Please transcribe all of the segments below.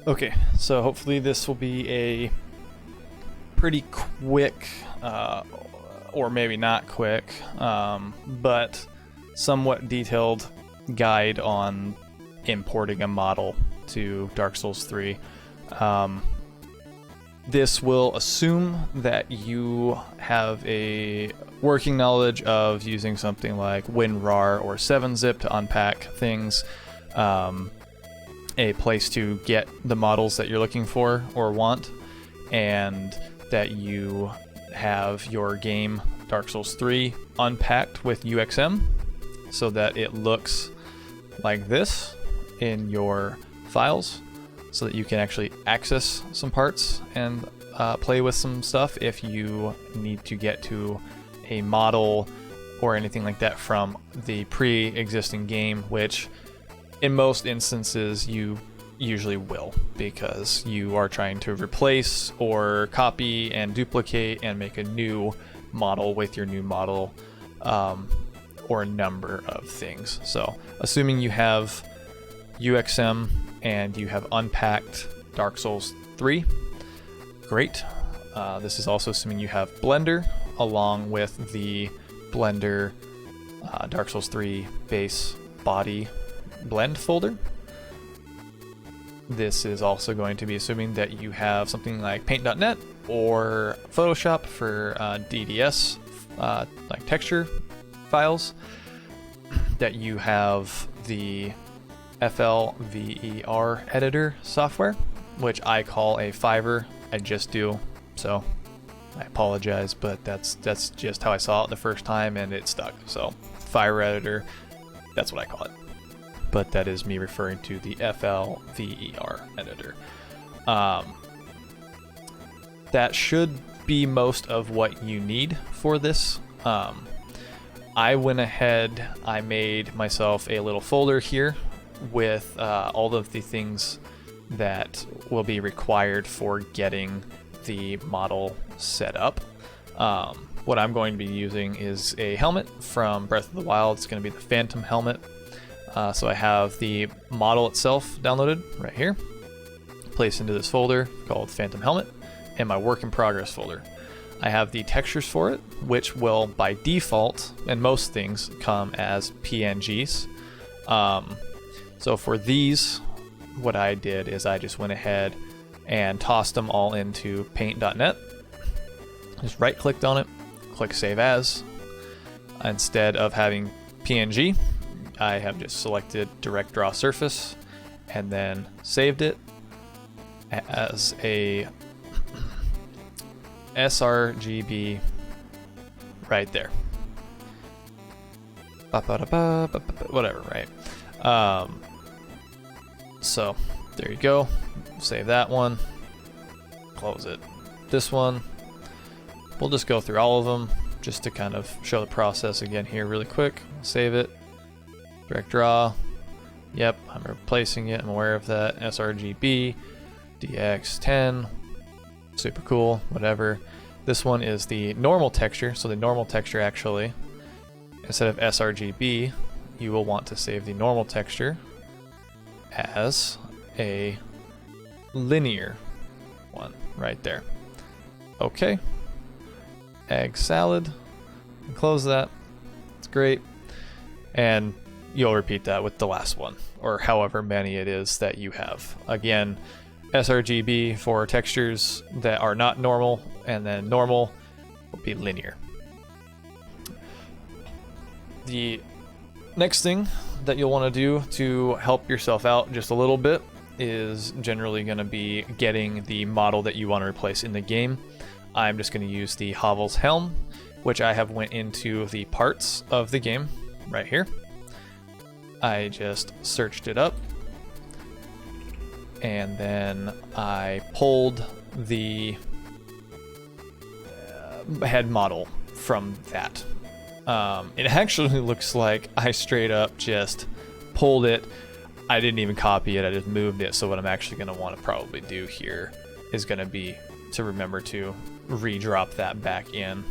Okay, so hopefully this will be a pretty quick, or maybe not quick, but somewhat detailed guide on importing a model to Dark Souls 3. This will assume that you have a working knowledge of using something like WinRAR or 7-zip to unpack things, a place to get the models that you're looking for or want, and that you have your game Dark Souls 3 unpacked with UXM so that it looks like this in your files, so that you can actually access some parts and play with some stuff if you need to get to a model or anything like that from the pre-existing game, which in most instances you usually will, because you are trying to replace or copy and duplicate and make a new model with your new model, or a number of things. So assuming you have UXM and you have unpacked Dark Souls 3, great. This is also assuming you have Blender along with the Blender Dark Souls 3 base body blend folder. This is also going to be assuming that you have something like paint.net or Photoshop for DDS, like texture files, that you have the FLVER Editor software, which I call a FLVER. I just do, so I apologize, but that's just how I saw it the first time and it stuck. So FLVER Editor, that's what I call it. But that is me referring to the FLVER editor. That should be most of what you need for this. I went ahead, I made myself a little folder here with all of the things that will be required for getting the model set up. What I'm going to be using is a helmet from Breath of the Wild. It's going to be the Phantom helmet. So I have the model itself downloaded right here, placed into this folder called Phantom Helmet, and my work in progress folder. I have the textures for it, which will by default, and most things, come as PNGs. So for these, what I did is I just went ahead and tossed them all into paint.net. Just right clicked on it, click Save As. Instead of having PNG, I have just selected Direct Draw Surface and then saved it as a sRGB right there. Whatever, right? So there you go. Save that one. Close it. This one, we'll just go through all of them just to kind of show the process again here really quick. Save it. Direct draw. Yep, I'm replacing it. I'm aware of that. sRGB, DX10. Super cool. Whatever. This one is the normal texture. So the normal texture actually, instead of sRGB, you will want to save the normal texture as a linear one right there. Okay. Egg salad. Close that. It's great. And you'll repeat that with the last one, or however many it is that you have. Again, sRGB for textures that are not normal, and then normal will be linear. The next thing that you'll want to do to help yourself out just a little bit is generally going to be getting the model that you want to replace in the game. I'm just going to use the Havel's Helm, which I have went into the parts of the game right here. I just searched it up, and then I pulled the head model from that. It actually looks like I straight up just pulled it. I didn't even copy it, I just moved it. So what I'm actually going to want to probably do here is going to be to remember to redrop that back in.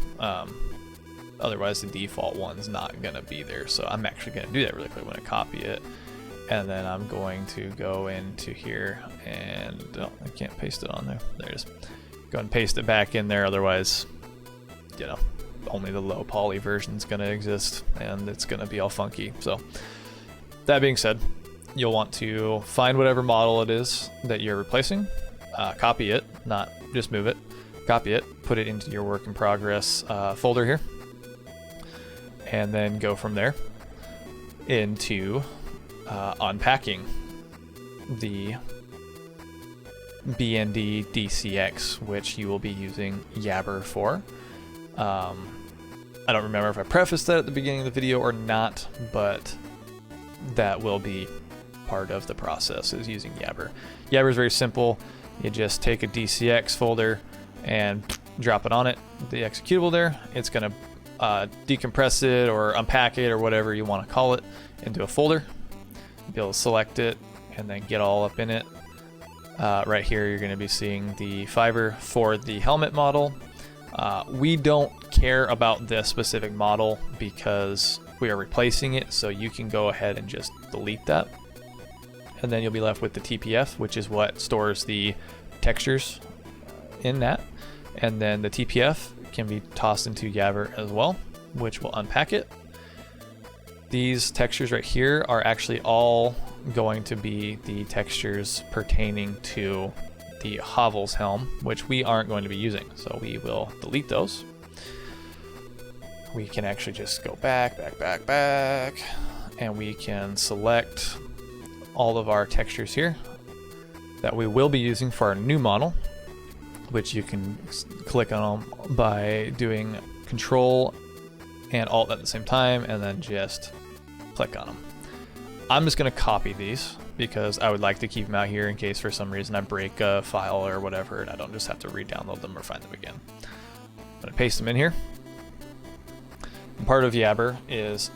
Otherwise the default one's not going to be there. So I'm actually going to do that really quick. When I copy it And then I'm going to go into here and oh, I can't paste it on there. There it is. Go and paste it back in there. Otherwise, you know, only the low poly version is going to exist and it's going to be all funky. So that being said, you'll want to find whatever model it is that you're replacing, copy it, not just move it, copy it, put it into your work in progress folder here, and then go from there into unpacking the BND DCX, which you will be using Yabber for. I don't remember if I prefaced that at the beginning of the video or not, but that will be part of the process, is using Yabber. Yabber is very simple. You just take a DCX folder and drop it on it, the executable there. It's going to decompress it or unpack it or whatever you want to call it into a folder. Be able to select it and then get all up in it. Right here you're going to be seeing the FLVER for the helmet model. We don't care about this specific model because we are replacing it, so you can go ahead and just delete that. And then you'll be left with the TPF, which is what stores the textures in that. And then the TPF can be tossed into Yabber as well, which will unpack it. These textures right here are actually all going to be the textures pertaining to the Havel's helm, which we aren't going to be using. So we will delete those. We can actually just go back, and we can select all of our textures here that we will be using for our new model, which you can click on them by doing Control and Alt at the same time, and then just click on them. I'm just going to copy these because I would like to keep them out here in case for some reason I break a file or whatever and I don't just have to re-download them or find them again. I'm going to paste them in here. And part of Yabber is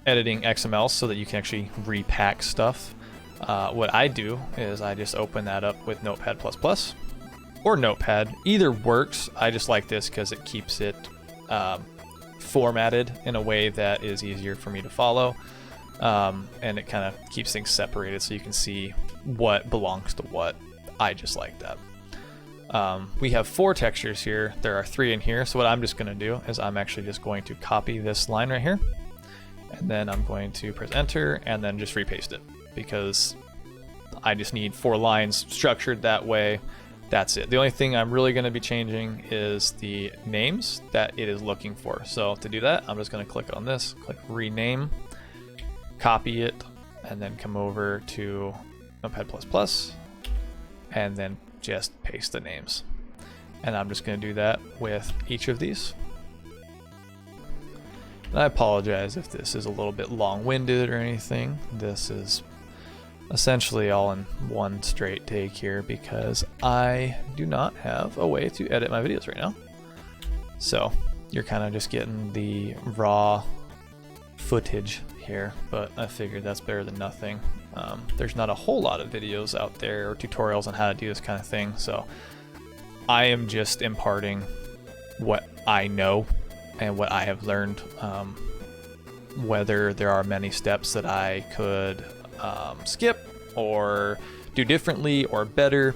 editing XML so that you can actually repack stuff. What I do is I just open that up with Notepad++ or Notepad. Either works. I just like this because it keeps it formatted in a way that is easier for me to follow, and it kind of keeps things separated so you can see what belongs to what. I just like that. We have 4 textures here. There are 3 in here, so what I'm just going to do is I'm actually just going to copy this line right here, and then I'm going to press enter and then just repaste it because I just need 4 lines structured that way. That's it. The only thing I'm really going to be changing is the names that it is looking for. So to do that, I'm just going to click on this, click rename, copy it, and then come over to Notepad++, and then just paste the names. And I'm just going to do that with each of these. And I apologize if this is a little bit long-winded or anything. This is essentially all in one straight take here because I do not have a way to edit my videos right now. So you're kind of just getting the raw footage here, but I figured that's better than nothing. There's not a whole lot of videos out there or tutorials on how to do this kind of thing, so I am just imparting what I know and what I have learned. Whether there are many steps that I could skip or do differently or better,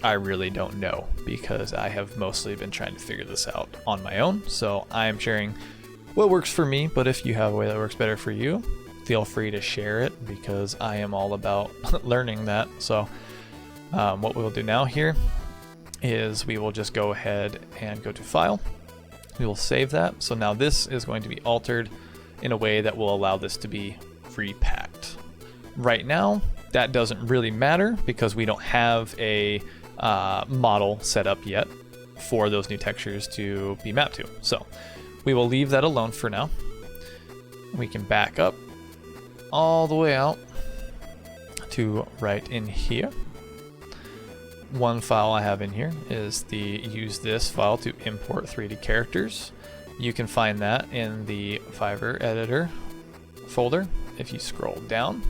I really don't know because I have mostly been trying to figure this out on my own. So I am sharing what works for me, but if you have a way that works better for you, feel free to share it because I am all about learning that. So what we'll do now here is we will just go ahead and go to File. We will save that. So now this is going to be altered in a way that will allow this to be repacked. Right now, that doesn't really matter because we don't have a model set up yet for those new textures to be mapped to. So we will leave that alone for now. We can back up all the way out to right in here. One file I have in here is the use this file to import 3D characters. You can find that in the FLVER Editor folder. If you scroll down,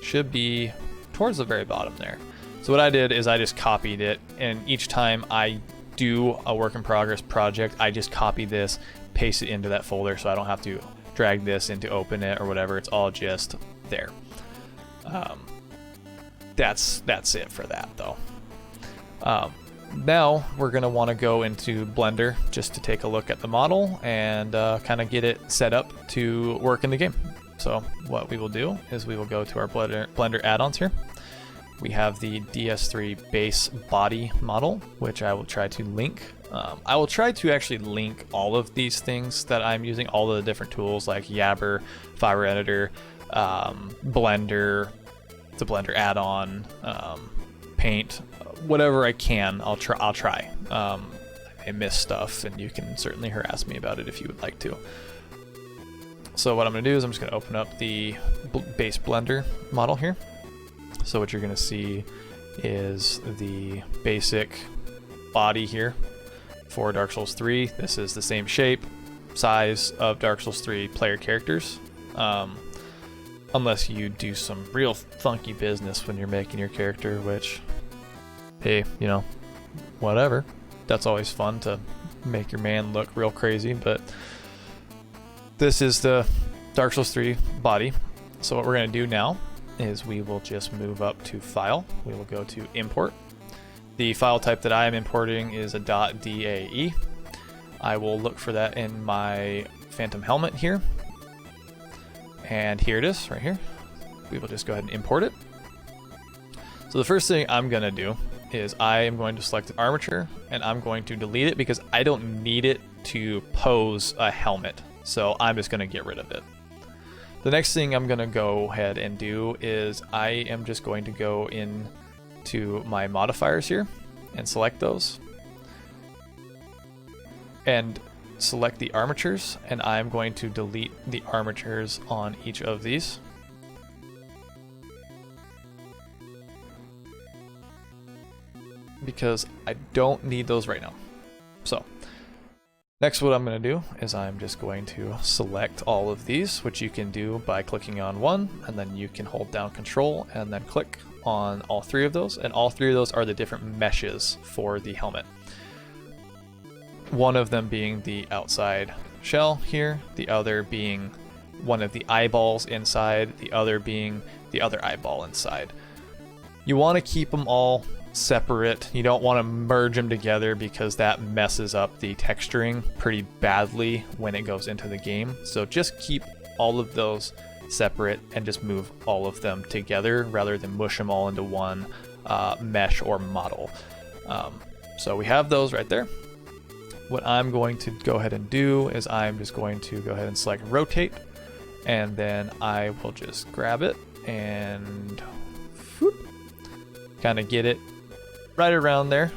should be towards the very bottom there. So what I did is I just copied it, and each time I do a work in progress project, I just copy this, paste it into that folder so I don't have to drag this in to open it or whatever. It's all just there. That's it for that though. Now we're going to want to go into Blender just to take a look at the model and kind of get it set up to work in the game. So what we will do is we will go to our Blender add-ons here. We have the DS3 base body model, which I will try to link. I will try to actually link all of these things that I'm using, all of the different tools like Yabber, FLVER Editor, Blender, the Blender add-on, Paint, whatever I can, I'll try. I miss stuff, and you can certainly harass me about it if you would like to. So what I'm going to do is I'm just going to open up the base Blender model here. So what you're going to see is the basic body here for Dark Souls 3. This is the same shape, size of Dark Souls 3 player characters. Unless you do some real funky business when you're making your character, which, hey, you know, whatever. That's always fun to make your man look real crazy, but this is the Dark Souls 3 body. So what we're going to do now is we will just move up to File. We will go to Import. The file type that I am importing is a .dae. I will look for that in my Phantom Helmet here. And here it is, right here. We will just go ahead and import it. So the first thing I'm going to do is I am going to select the armature, and I'm going to delete it because I don't need it to pose a helmet. So I'm just going to get rid of it. The next thing I'm going to go ahead and do is I am just going to go into my modifiers here and select those. And select the armatures, and I'm going to delete the armatures on each of these. Because I don't need those right now. So next what I'm going to do is I'm just going to select all of these, which you can do by clicking on one, and then you can hold down Control and then click on all three of those, and all three of those are the different meshes for the helmet. One of them being the outside shell here, the other being one of the eyeballs inside, the other being the other eyeball inside. You want to keep them all separate. You don't want to merge them together because that messes up the texturing pretty badly when it goes into the game. So just keep all of those separate and just move all of them together rather than mush them all into one mesh or model. So we have those right there. What I'm going to go ahead and do is I'm just going to go ahead and select rotate, and then I will just grab it and kind of get it right around there,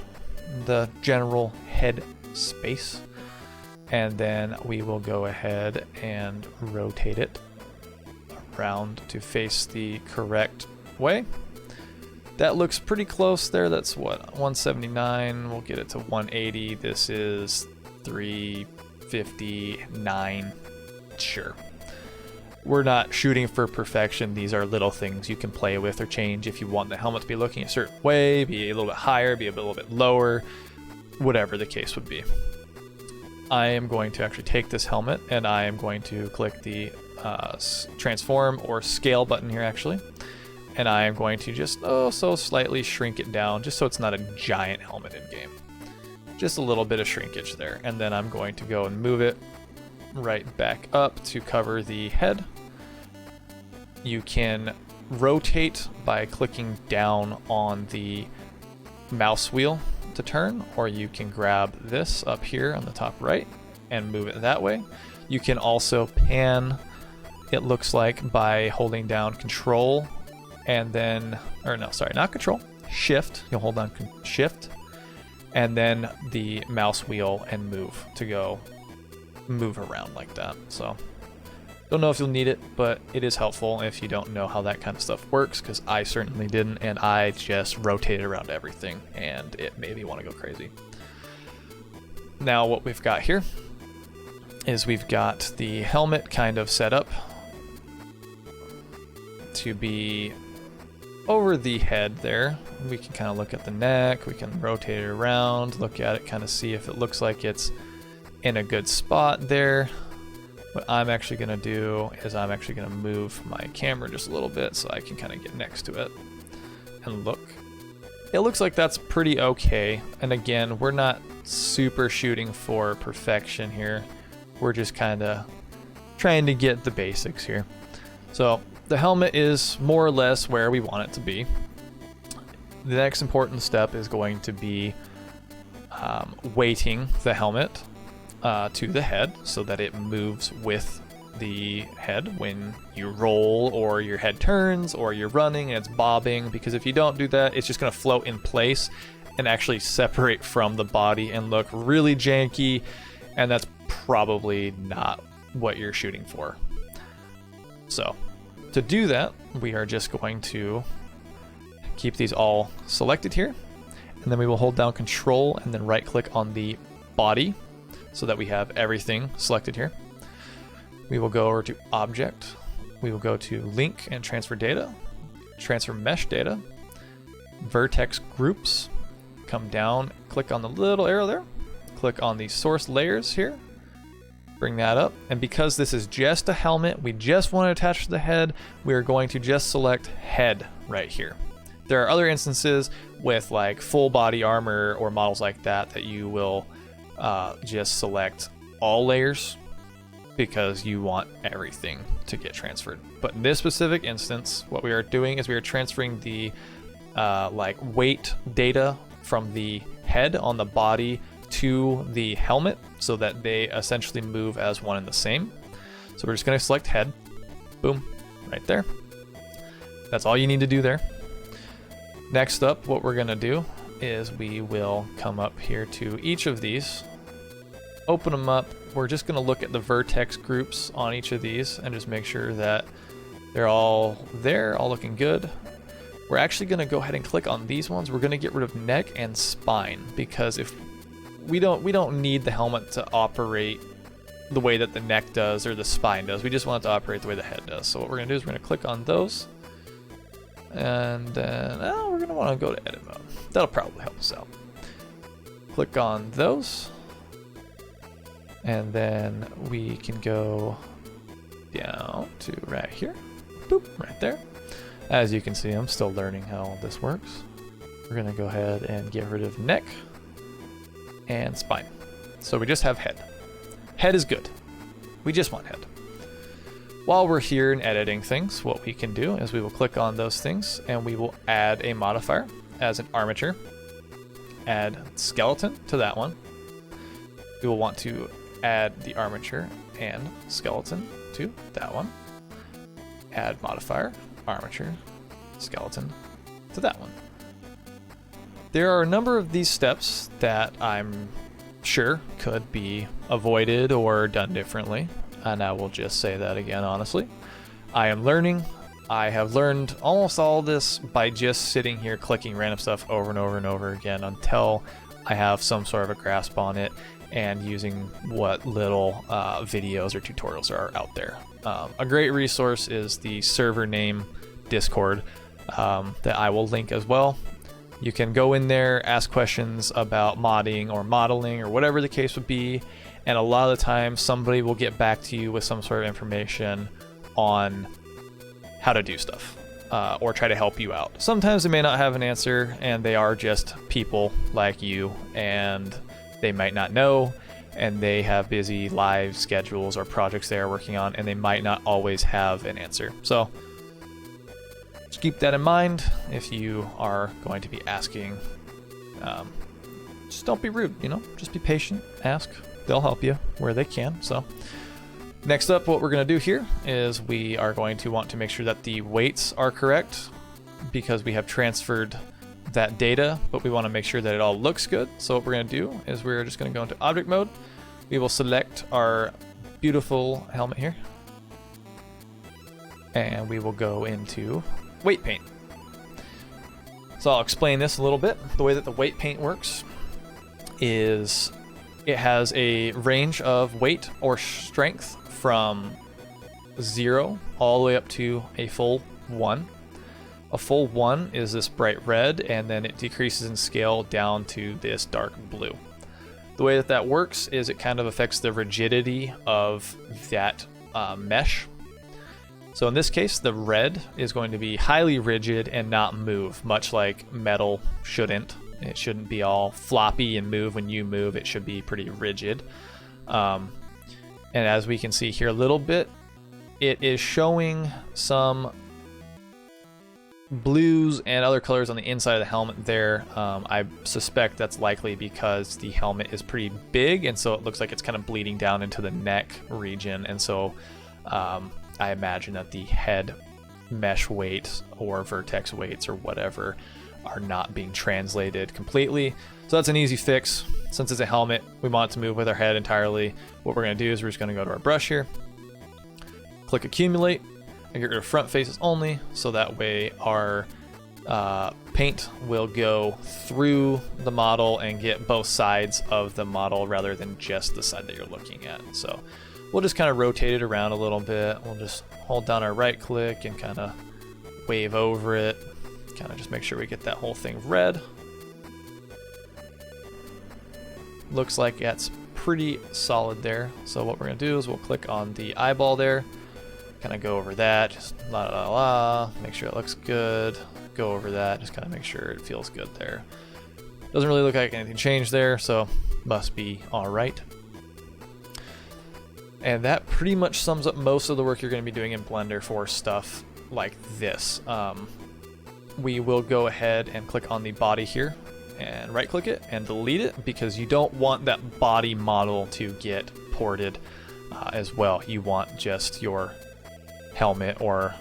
the general head space, and then we will go ahead and rotate it around to face the correct way. That looks pretty close there. That's what, 179. We'll get it to 180. This is 359. Sure. We're not shooting for perfection. These are little things you can play with or change if you want the helmet to be looking a certain way, be a little bit higher, be a little bit lower, whatever the case would be. I am going to actually take this helmet and I am going to click the transform or scale button here actually. And I am going to just so slightly shrink it down just so it's not a giant helmet in game. Just a little bit of shrinkage there. And then I'm going to go and move it right back up to cover the head. You can rotate by clicking down on the mouse wheel to turn, or you can grab this up here on the top right and move it that way. You can also pan, it looks like, by holding down Control and then, or no, sorry, not Control, Shift. You'll hold down Shift and then the mouse wheel and move to go move around like that. So don't know if you'll need it, but it is helpful if you don't know how that kind of stuff works, because I certainly didn't, and I just rotated around everything and it made me want to go crazy. Now what we've got here is we've got the helmet kind of set up to be over the head there. We can kind of look at the neck, we can rotate it around, look at it, kind of see if it looks like it's in a good spot there. what I'm actually going to do is I'm actually going to move my camera just a little bit so I can kind of get next to it and look. It looks like that's pretty okay. And again, we're not super shooting for perfection here. We're just kind of trying to get the basics here. So the helmet is more or less where we want it to be. The next important step is going to be weighting the helmet to the head so that it moves with the head when you roll or your head turns or you're running and it's bobbing, because if you don't do that, it's just going to float in place and actually separate from the body and look really janky, and that's probably not what you're shooting for. So to do that, we are just going to keep these all selected here, and then we will hold down Control and then right click on the body so that we have everything selected here. We will go over to Object, we will go to Link and Transfer Data, Transfer Mesh Data, Vertex Groups, come down, click on the little arrow there, click on the source layers here, bring that up, and because this is just a helmet, we just want to attach to the head, we are going to just select head right here. There are other instances with like full body armor or models like that you will just select all layers because you want everything to get transferred. But in this specific instance, what we are doing is we are transferring the like weight data from the head on the body to the helmet so that they essentially move as one and the same. So we're just going to select head, boom, right there. That's all you need to do there. Next up, what we're going to do is we will come up here to each of these, open them up. We're just going to look at the vertex groups on each of these and just make sure that they're all there, all looking good. We're actually going to go ahead and click on these ones. We're going to get rid of neck and spine because if we don't need the helmet to operate the way that the neck does or the spine does. We just want it to operate the way the head does. So what we're going to do is we're going to click on those. And then we're going to want to go to edit mode. That'll probably help us out. Click on those. And then we can go down to right here. Boop, right there. As you can see, I'm still learning how this works. We're going to go ahead and get rid of neck and spine. So we just have head. Head is good. We just want head. While we're here and editing things, what we can do is we will click on those things and we will add a modifier as an armature. Add skeleton to that one. We will want to add the armature and skeleton to that one. Add modifier, armature, skeleton to that one. There are a number of these steps that I'm sure could be avoided or done differently, and I will just say that again honestly. I am learning. I have learned almost all this by just sitting here clicking random stuff over and over and over again until I have some sort of a grasp on it and using what little videos or tutorials are out there. A great resource is the server name Discord that I will link as well. You can go in there, ask questions about modding or modeling or whatever the case would be, and a lot of the time somebody will get back to you with some sort of information on how to do stuff or try to help you out. Sometimes they may not have an answer and they are just people like you and they might not know and they have busy live schedules or projects they are working on and they might not always have an answer. So just keep that in mind if you are going to be asking. Just don't be rude, just be patient, ask. They'll help you where they can. So next up, what we're going to do here is we are going to want to make sure that the weights are correct because we have transferred that data, but we want to make sure that it all looks good. So what we're going to do is we're just going to go into object mode. We will select our beautiful helmet here and we will go into weight paint. So I'll explain this a little bit. The way that the weight paint works is it has a range of weight or strength from 0 all the way up to a full 1. A full 1 is this bright red, and then it decreases in scale down to this dark blue. The way that that works is it kind of affects the rigidity of that mesh. So in this case, the red is going to be highly rigid and not move, much like metal shouldn't. It shouldn't be all floppy and move when you move. It should be pretty rigid. And as we can see here a little bit, it is showing some blues and other colors on the inside of the helmet there. I suspect that's likely because the helmet is pretty big, and so it looks like it's kind of bleeding down into the neck region, and so I imagine that the head mesh weights or vertex weights or whatever are not being translated completely. So that's an easy fix. Since it's a helmet, we want it to move with our head entirely. What we're going to do is we're just going to go to our brush here, click accumulate, and get rid of front faces only, so that way our paint will go through the model and get both sides of the model rather than just the side that you're looking at. So we'll just kind of rotate it around a little bit. We'll just hold down our right click and kind of wave over it. Kind of just make sure we get that whole thing red. Looks like it's pretty solid there. So what we're going to do is we'll click on the eyeball there. Kind of go over that. Just la la la. Make sure it looks good. Go over that. Just kind of make sure it feels good there. Doesn't really look like anything changed there, so must be all right. And that pretty much sums up most of the work you're going to be doing in Blender for stuff like this. We will go ahead and click on the body here and right click it and delete it, because you don't want that body model to get ported as well. You want just your helmet or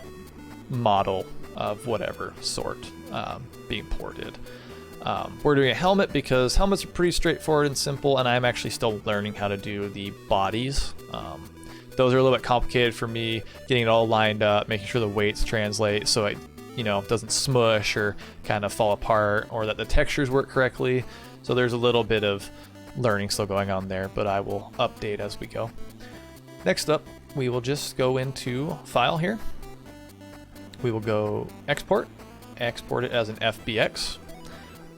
model of whatever sort being ported. We're doing a helmet because helmets are pretty straightforward and simple, and I'm actually still learning how to do the bodies. Those are a little bit complicated for me, getting it all lined up, making sure the weights translate so it doesn't smush or kind of fall apart, or that the textures work correctly. So there's a little bit of learning still going on there, but I will update as we go. Next up, we will just go into File here. We will go Export it as an FBX.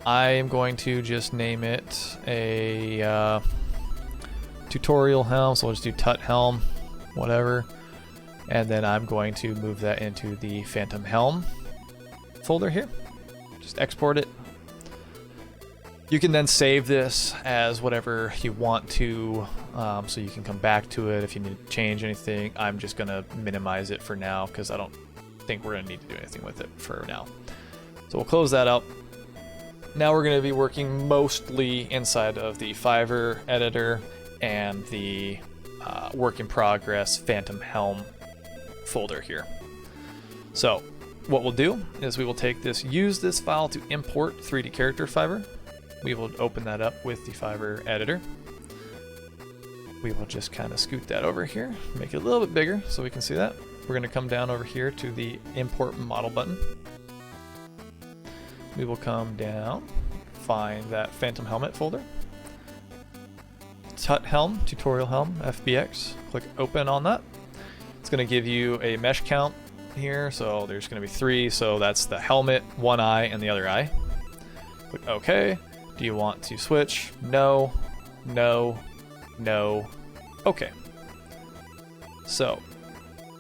I am going to just name it a tutorial helm, so we'll just do tut helm, whatever. And then I'm going to move that into the Phantom Helm folder here. Just export it. You can then save this as whatever you want to, so you can come back to it if you need to change anything. I'm just going to minimize it for now because I don't think we're going to need to do anything with it for now. So we'll close that out. Now we're going to be working mostly inside of the FLVER Editor and the work in progress Phantom Helm folder here. So what we'll do is we will use this file to import 3D character FLVER. We will open that up with the FLVER Editor. We will just kind of scoot that over here, make it a little bit bigger so we can see that. We're going to come down over here to the import model button. We will come down, find that Phantom Helmet folder. Tut Helm, Tutorial Helm, FBX. Click open on that. It's going to give you a mesh count here, so there's going to be 3, so that's the helmet, one eye, and the other eye. Click OK. Do you want to switch? No, no, no, OK. So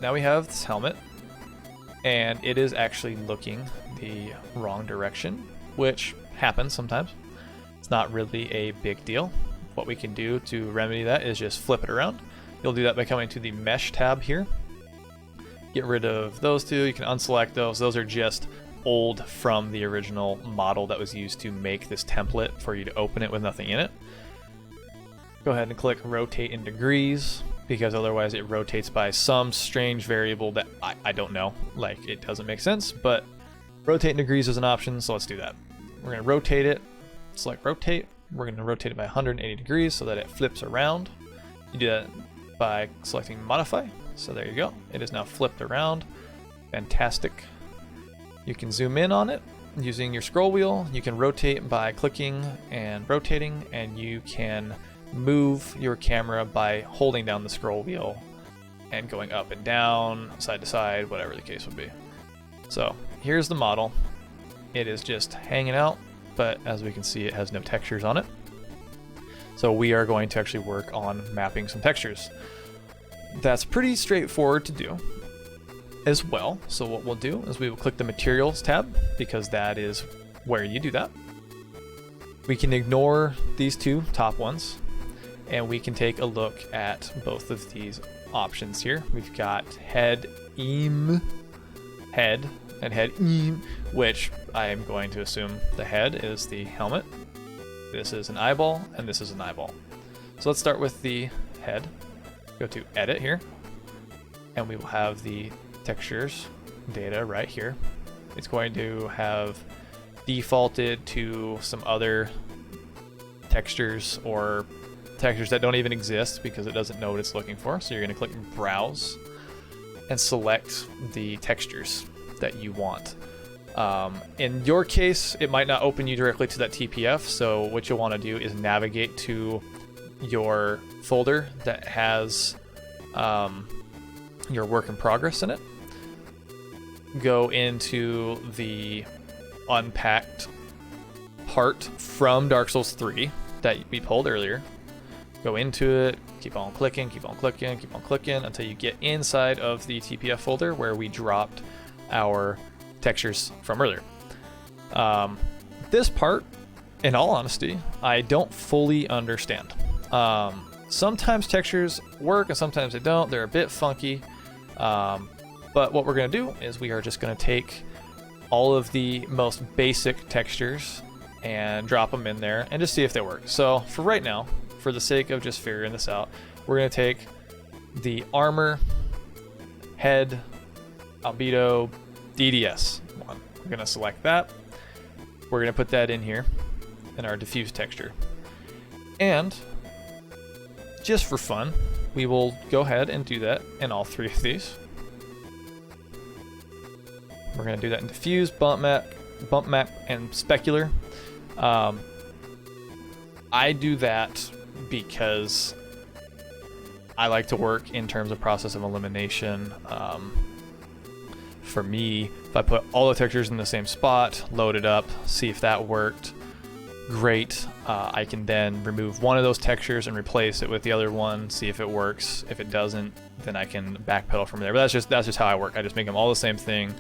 now we have this helmet, and it is actually looking the wrong direction, which happens sometimes. It's not really a big deal. What we can do to remedy that is just flip it around. You'll do that by coming to the Mesh tab here. Get rid of those two. You can unselect those. Those are just old from the original model that was used to make this template for you to open it with nothing in it. Go ahead and click rotate in degrees, because otherwise it rotates by some strange variable that I don't know. Like, it doesn't make sense, but rotate in degrees is an option, so let's do that. We're going to rotate it. Select rotate. We're going to rotate it by 180 degrees so that it flips around. You do that by selecting modify. So there you go. It is now flipped around. Fantastic. You can zoom in on it using your scroll wheel. You can rotate by clicking and rotating, and you can move your camera by holding down the scroll wheel and going up and down, side to side, whatever the case would be. So here's the model. It is just hanging out, but as we can see, it has no textures on it. So we are going to actually work on mapping some textures. that's pretty straightforward to do as well. So what we'll do is we will click the Materials tab, because that is where you do that. We can ignore these two top ones, and we can take a look at both of these options here. We've got head, head, and head, which I am going to assume the head is the helmet. This is an eyeball, and this is an eyeball. So let's start with the head. Go to Edit here, and we will have the textures data right here. It's going to have defaulted to some other textures, or textures that don't even exist because it doesn't know what it's looking for. So you're going to click Browse and select the textures that you want. In your case, it might not open you directly to that TPF, so what you'll want to do is navigate to your folder that has your work in progress in it. Go into the unpacked part from Dark Souls 3 that we pulled earlier. Go into it, keep on clicking, keep on clicking, keep on clicking until you get inside of the TPF folder where we dropped our textures from earlier. This part, in all honesty, I don't fully understand. Sometimes textures work and sometimes they don't. They're a bit funky. But what we're going to do is we are just going to take all of the most basic textures and drop them in there and just see if they work. So for right now, for the sake of just figuring this out, we're going to take the armor, head, albedo, DDS one. We're going to select that. We're going to put that in here in our diffuse texture. And just for fun, we will go ahead and do that in all three of these. We're going to do that in diffuse, bump map, and specular. I do that because I like to work in terms of process of elimination. For me, if I put all the textures in the same spot, load it up, see if that worked, great. I can then remove one of those textures and replace it with the other one, see if it works. If it doesn't, then I can backpedal from there. But that's just how I work. I just make them all the same thing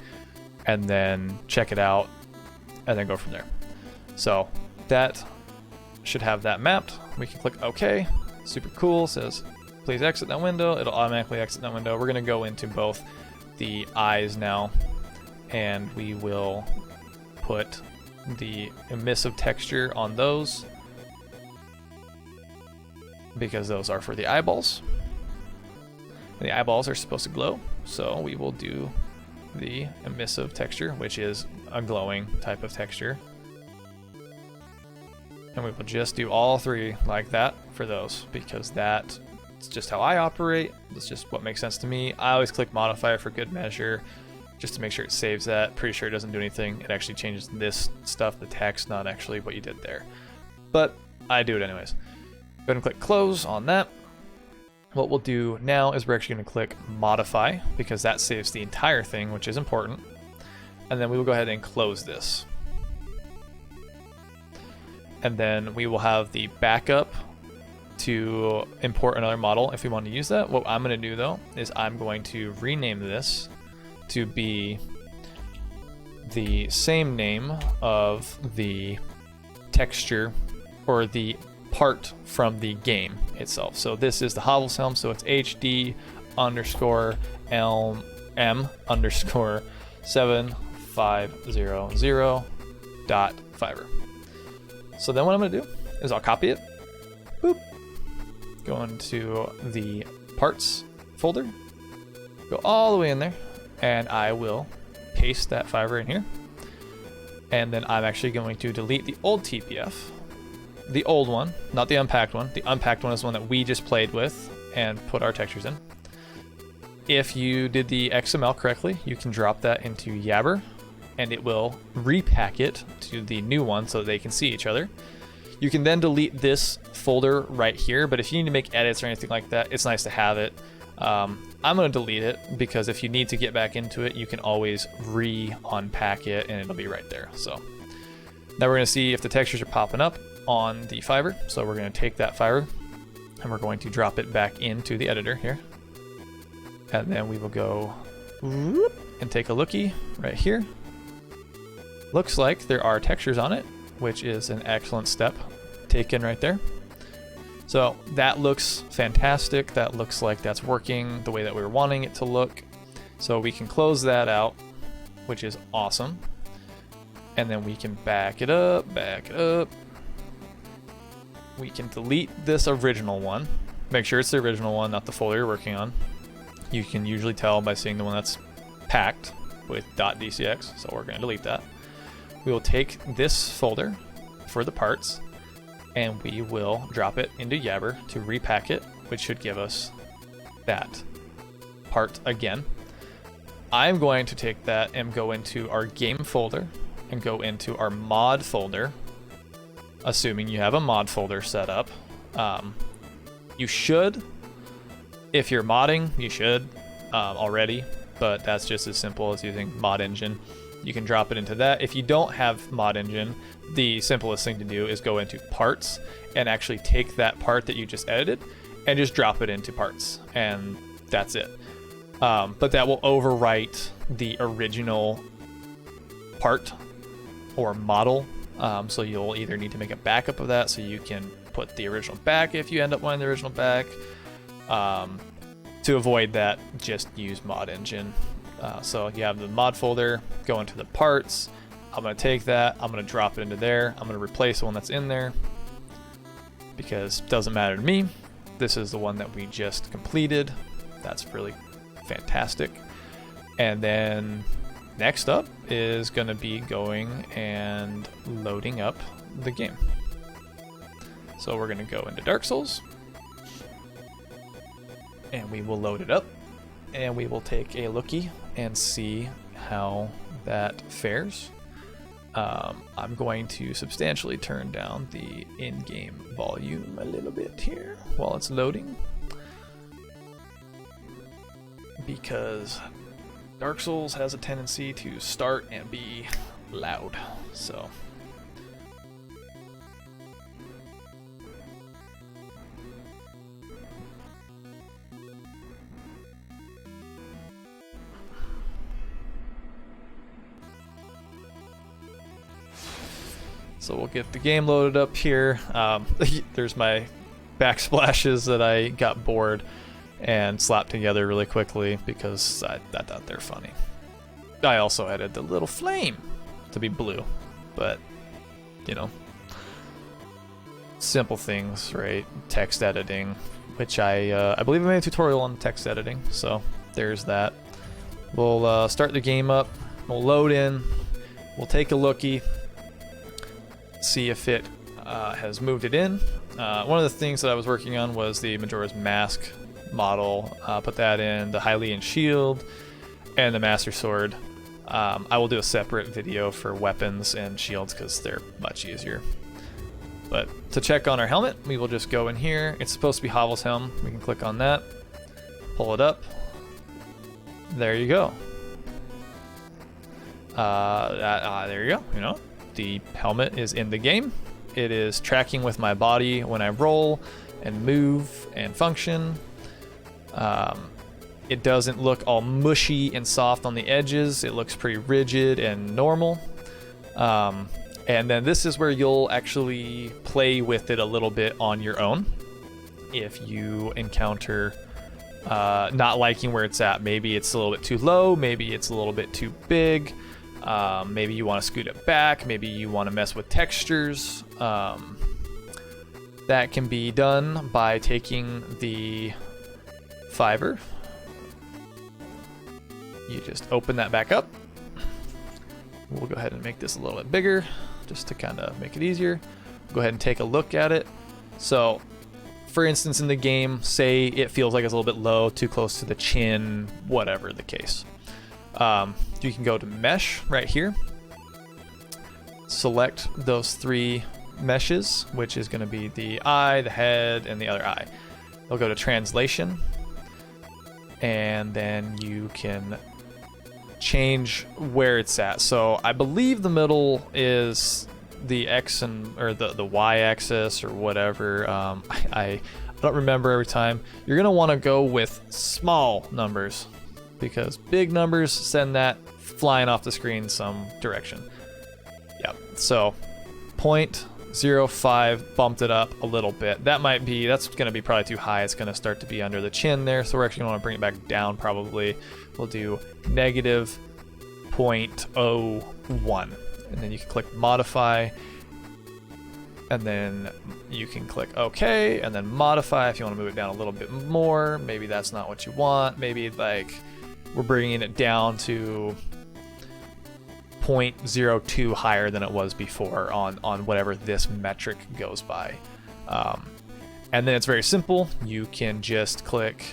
and then check it out and then go from there. So that should have that mapped. We can click OK. Super cool. It says please exit that window. It'll automatically exit that window. We're going to go into both the eyes now, and we will put the emissive texture on those because those are for the eyeballs. And the eyeballs are supposed to glow, so we will do the emissive texture, which is a glowing type of texture. And we will just do all three like that for those, because that's just how I operate. That's just what makes sense to me. I always click modify for good measure, just to make sure it saves that. Pretty sure it doesn't do anything. It actually changes this stuff, the text, not actually what you did there. But I do it anyways. Go ahead and click close on that. What we'll do now is we're actually going to click modify, because that saves the entire thing, which is important. And then we will go ahead and close this. And then we will have the backup to import another model if we want to use that. What I'm going to do though is I'm going to rename this to be the same name of the texture or the part from the game itself. So this is the Hovels helm, so it's HD underscore M underscore 7500.FLVER. So then what I'm going to do is I'll copy it, boop, go into the parts folder, go all the way in there, and I will paste that fiber in here. And then I'm actually going to delete the old TPF, the old one, not the unpacked one. The unpacked one is the one that we just played with and put our textures in. If you did the XML correctly, you can drop that into Yabber, and it will repack it to the new one so they can see each other. You can then delete this folder right here, but if you need to make edits or anything like that, it's nice to have it. I'm going to delete it because if you need to get back into it, you can always re-unpack it and it'll be right there. So now we're going to see if the textures are popping up on the fiber. So we're going to take that fiber and we're going to drop it back into the editor here. And then we will go and take a lookie right here. Looks like there are textures on it, which is an excellent step taken right there. So that looks fantastic. That looks like that's working the way that we were wanting it to look. So we can close that out, which is awesome. And then we can back it up. We can delete this original one. Make sure it's the original one, not the folder you're working on. You can usually tell by seeing the one that's packed with .dcx, so we're going to delete that. We will take this folder for the parts, and we will drop it into Yabber to repack it, which should give us that part again. I'm going to take that and go into our game folder and go into our mod folder, assuming you have a mod folder set up. You should, if you're modding, you should already, but that's just as simple as using mod engine. You can drop it into that. If you don't have mod engine, the simplest thing to do is go into parts and actually take that part that you just edited and just drop it into parts, and that's it. But that will overwrite the original part or model. So you'll either need to make a backup of that so you can put the original back if you end up wanting the original back. To avoid that, just use mod engine. So you have the mod folder, go into the parts. I'm going to take that, I'm going to drop it into there. I'm going to replace the one that's in there because it doesn't matter to me. This is the one that we just completed. That's really fantastic. And then next up is going to be going and loading up the game. So we're going to go into Dark Souls and we will load it up and we will take a lookie and see how that fares. I'm going to substantially turn down the in-game volume a little bit here while it's loading, because Dark Souls has a tendency to start and be loud. So we'll get the game loaded up here. There's my backsplashes that I got bored and slapped together really quickly because I thought they're funny. I also added the little flame to be blue, but you know, simple things, right? Text editing, which I believe I made a tutorial on text editing, so there's that. We'll start the game up, we'll load in, we'll take a lookie, see if it has moved it in. One of the things that I was working on was the Majora's Mask model. Put that in the Hylian shield and the Master Sword. I will do a separate video for weapons and shields because they're much easier. But to check on our helmet, we will just go in here. It's supposed to be Havel's helm. We can click on that, pull it up. There you go. There you go. You know, the helmet is in the game. It is tracking with my body when I roll and move and function. It doesn't look all mushy and soft on the edges. It looks pretty rigid and normal. And then this is where you'll actually play with it a little bit on your own. If you encounter not liking where it's at, maybe it's a little bit too low, maybe it's a little bit too big, maybe you want to scoot it back, maybe you want to mess with textures. That can be done by taking the FLVER. You just open that back up. We'll go ahead and make this a little bit bigger just to kind of make it easier. Go ahead and take a look at it. So for instance, in the game, say it feels like it's a little bit low, too close to the chin, whatever the case. You can go to mesh right here. Select those three meshes, which is going to be the eye, the head, and the other eye. We'll go to translation, and then you can change where it's at. So I believe the middle is the X and or the Y axis or whatever. I don't remember every time. You're gonna want to go with small numbers because big numbers send that flying off the screen some direction. Yep. So 0.05 bumped it up a little bit. That's gonna be probably too high. It's gonna start to be under the chin there. So we're actually gonna want to bring it back down probably. We'll do negative 0.01. And then you can click modify. And then you can click OK, and then modify if you want to move it down a little bit more. Maybe that's not what you want. Maybe like we're bringing it down to 0.02 higher than it was before on whatever this metric goes by. And then it's very simple. You can just click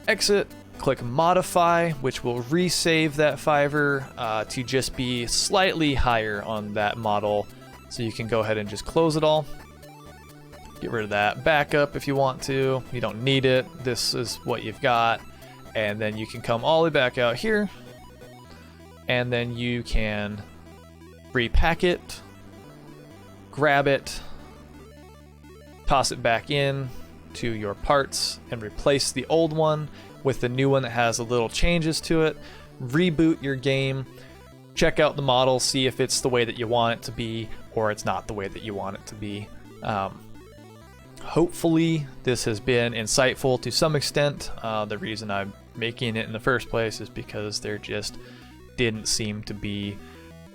exit, click modify, which will resave that FLVER to just be slightly higher on that model. So you can go ahead and just close it all. Get rid of that backup if you want to. You don't need it. This is what you've got. And then you can come all the way back out here. And then you can repack it, grab it, toss it back in to your parts, and replace the old one with the new one that has a little changes to it. Reboot your game. Check out the model, see if it's the way that you want it to be, or it's not the way that you want it to be. Hopefully this has been insightful to some extent. The reason I'm making it in the first place is because there just didn't seem to be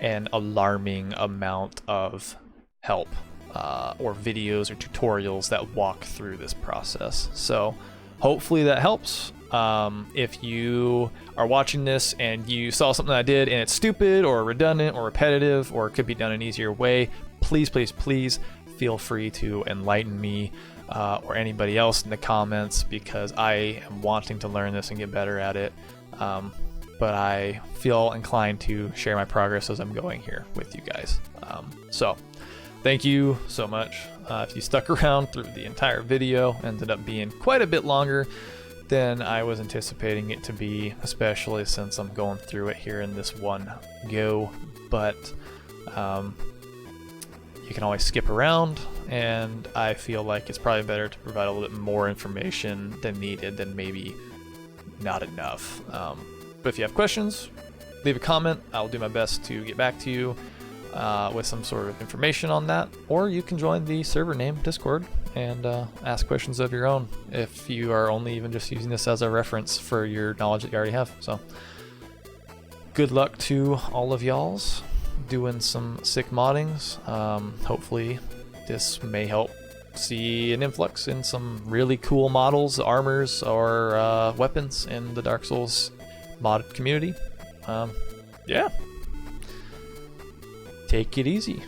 an alarming amount of help or videos or tutorials that walk through this process. So hopefully that helps. If you are watching this and you saw something I did and it's stupid or redundant or repetitive or it could be done an easier way, please feel free to enlighten me or anybody else in the comments, because I am wanting to learn this and get better at it. But I feel inclined to share my progress as I'm going here with you guys. So thank you so much. If you stuck around through the entire video, ended up being quite a bit longer than I was anticipating it to be, especially since I'm going through it here in this one go. But you can always skip around, and I feel like it's probably better to provide a little bit more information than needed than maybe not enough. But if you have questions, leave a comment. I'll do my best to get back to you with some sort of information on that, or you can join the server name Discord and ask questions of your own if you are only even just using this as a reference for your knowledge that you already have. So good luck to all of y'all's doing some sick moddings. Hopefully this may help see an influx in some really cool models, armors, or weapons in the Dark Souls mod community. Yeah. Take it easy.